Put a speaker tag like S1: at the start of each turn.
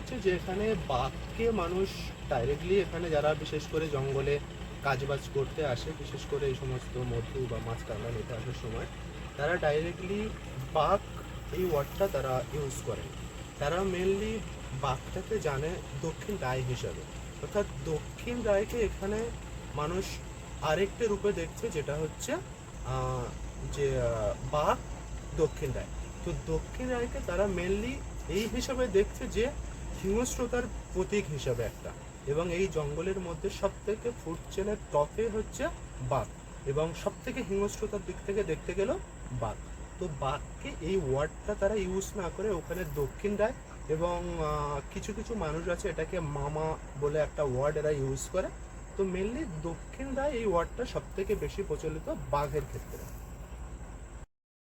S1: হচ্ছে যে এখানে বাঘকে মানুষ ডাইরেক্টলি এখানে যারা বিশেষ করে জঙ্গলে কাজবাজ করতে আসে, বিশেষ করে এই সমস্ত মধু বা মাছ কাঁকড়া নিতে আসার সময় তারা ডাইরেক্টলি বাঘ এই ওয়ার্ডটা তারা ইউজ করেন। তারা মেনলি বাঘটাকে জানে দক্ষিণ রায় হিসাবে, অর্থাৎ দক্ষিণ রায়কে এখানে মানুষ আরেকটা রূপে দেখছে, যেটা হচ্ছে বাঘ দক্ষিণ রায়। তো দক্ষিণ রায়কে তারা মেনলি এই হিসাবে দেখছে যে হিংস্রতার প্রতীক হিসাবে একটা, এবং এই জঙ্গলের মধ্যে সব থেকে ফুড চেনের টপে হচ্ছে বাঘ, এবং সব থেকে হিংস্রতার দিক থেকে দেখতে গেলেও বাঘ। তো বাঘকে এই ওয়ার্ডটা তারা ইউজ না করে ওখানে দক্ষিণ রায়, এবং কিছু কিছু মানুষ আছে এটাকে মামা বলে একটা ওয়ার্ড এরা ইউজ করে। তো মেনলি দক্ষিণ রায় এই ওয়ার্ডটা সব থেকে বেশি প্রচলিত বাঘের ক্ষেত্রে।